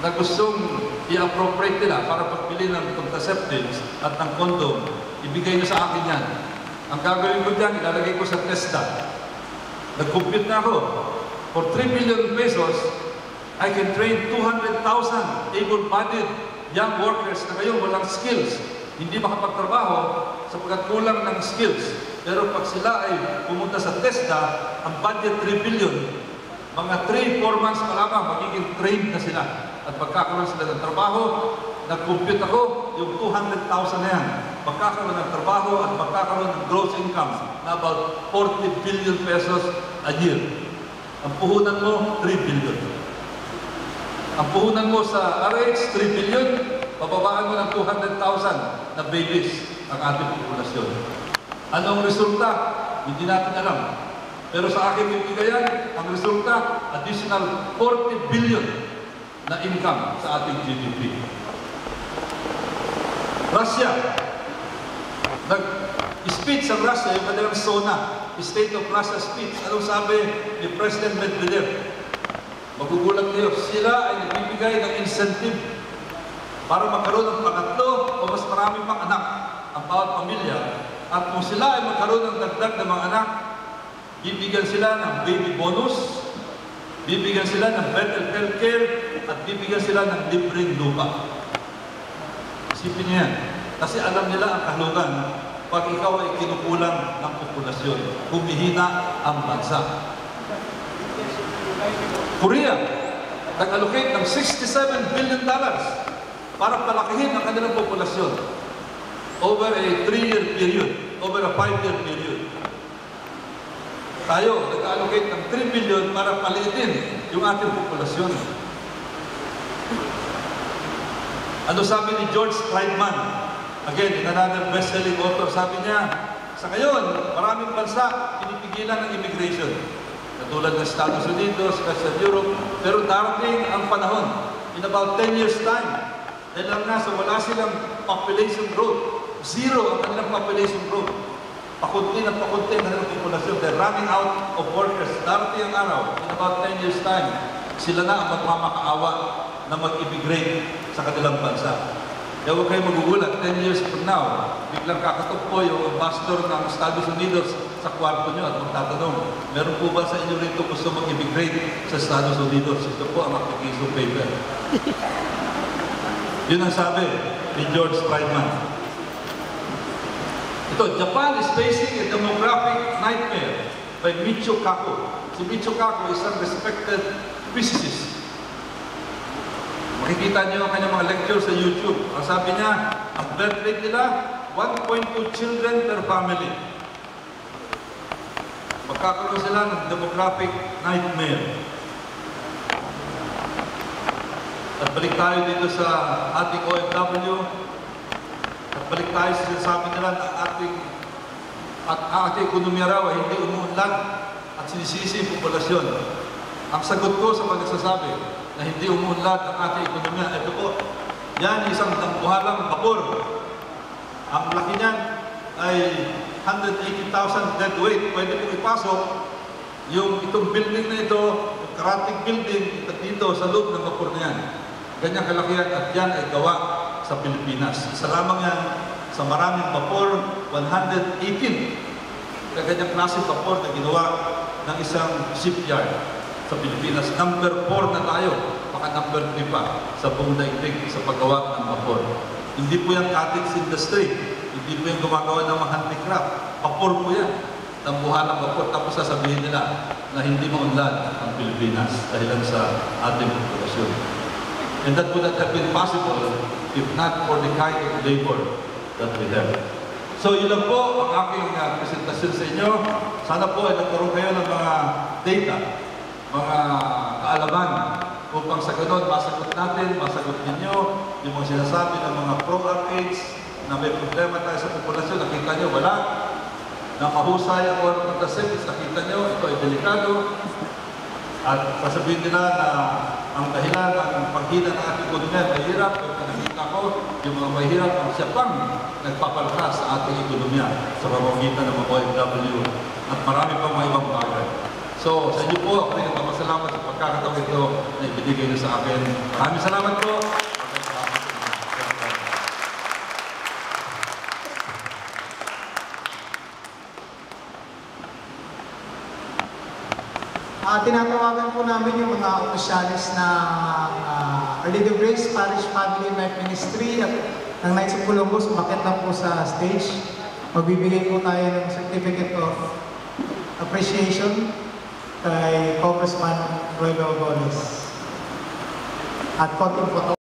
na gustong i-appropriate nila para pagbili ng contraceptives at ng condom, ibigay nyo sa akin yan. Ang gagawin ko dyan, ilalagay ko sa TESDA. Nag-compute na ako. For 3 billion pesos, I can train 200,000 able-bodied young workers na ngayon walang skills. Hindi makapagtrabaho sapagkat kulang ng skills. Pero pag sila ay pumunta sa TESDA, ang budget 3 billion, mga 3-4 months pa lamang magiging trained na sila. At pagkakaroon sila ng trabaho, nag-compute ako, yung 200,000 na yan, magkakaroon ng trabaho at magkakaroon ng gross income na about 40 billion pesos a year. Ang puhunan mo, 3 billion. Ang puhunan mo sa RH, 3 billion, pababaan mo ng 200,000 na babies ang ating populasyon. Anong resulta? Hindi natin alam. Pero sa aking bibigayan, ang resulta, additional 40 billion na income sa ating GDP. Russia. Nag-speech sa Russia, yung kanilang SONA, State of Russia speech. Anong sabi ni President Medvedev? Magugulat kayo, sila ay nagbibigay ng incentive para magkaroon ng pangatlo o mas marami pang anak ang bawat pamilya. At kung sila ay magkaroon ng dagdag ng mga anak, bibigyan sila ng baby bonus, bibigyan sila ng better healthcare, at bibigyan sila ng libreng lupa. Isipin niyo yan. Kasi alam nila ang kahulugan pag ikaw ay kinukulang ng populasyon. Humihina ang bansa. Korea, nag-allocate ng $67 billion para palakihin ang kanilang populasyon over a 3-year period, over a 5-year period. Tayo, nag-allocate ng 3 billion para paliitin yung ating populasyon. Ano sabi ni George Friedman? Again, another best-selling author, sabi niya, sa ngayon, maraming bansa pinipigilan ng immigration. Katulad ng Estados Unidos, Western Europe, pero darating ang panahon, in about 10 years time, dahil lang nasa wala silang population growth. Zero ang kanilang population growth. Pakunti ng pakunti ang kanilang populasyon. They're running out of workers. Darating ang araw, in about 10 years time, sila na ang magmamakaawa na mag-immigrate sa kanilang bansa. Kaya huwag kayo magugulat, 10 years from now, biglang kakatugpo yung ambassador ng Estados Unidos sa kwarto nyo at magtatanong, meron po ba sa inyo rito gusto mag-immigrate sa Estados Unidos? Ito po ang application paper. Yun ang sabi ni George Friedman. Ito, Japan is facing a demographic nightmare by Michio Kaku. Si Michio Kaku is a respected physicist. Makikita niyo ang kanyang mga lecture sa YouTube. Ang sabi niya, ang birth rate nila, 1.2 children per family. Magkakaroon sila ng demographic nightmare. At balik tayo dito sa ating OFW. At balik tayo sa sinasabi nila na ating ekonomiya raw ay hindi umuunlad at sinisisi yung populasyon. Ang sagot ko sa pagsasabi na hindi umuunlad ang ating ekonomiya, ito po, yan isang dambuhalang vapor. Ang laki niyan ay 180,000 dead weight. Pwede pong ipasok itong building na ito, yung karating building, dito sa loob ng vapor na yan. Ganyang kalakihan at yan ay gawa sa Pilipinas. Isa lamang yan sa maraming vapor, 118. Ganyang klaseng vapor na ginawa ng isang shipyard sa Pilipinas. Number 4 na tayo, baka number 3 pa sa buong daigdig sa paggawa ng vapor. Hindi po yung cottage industry, hindi po yung gumagawa ng mga handicraft. Vapor po yan, tambuhan ng vapor. Tapos sasabihin nila na hindi maunlad ang Pilipinas dahil sa ating populasyon. And that would not have been possible if not for the kind of labor that we have. So yun lang po ang aking presentasyon sa inyo. Sana po ay nagkaroon kayo ng mga data, mga kaalaman upang sa ganun masagot natin, masagot ninyo yung mga sinasabi ng mga pro-RH na may problema tayo sa populasyon. Nakita nyo, wala. Na mahusay ang oras ng contraceptives, nakita nyo, ito ay delikado. At sasabihin nila na ang dahilan ng paghina ng ating ekonomiya ay mahirap. Kaya nakita ko, yung mga mahirap ang siya pang nagpapalakas sa ating ekonomiya sa pamamagitan ng mga OFW at marami pang mga ibang bagay. So, sa inyo po, ako rin nagpapasalamat. salamat sa pagkakataon ito na ibinigay niyo sa akin. Maraming salamat po. Tinatawagan po namin yung mga opisyalis ng Our Lady of Grace Parish Family Night Ministry at ng Knights of Columbus. Umakyat na po sa stage. Magbibigay po tayo ng Certificate of Appreciation kay Congressman Roy Balbones. At konting photo.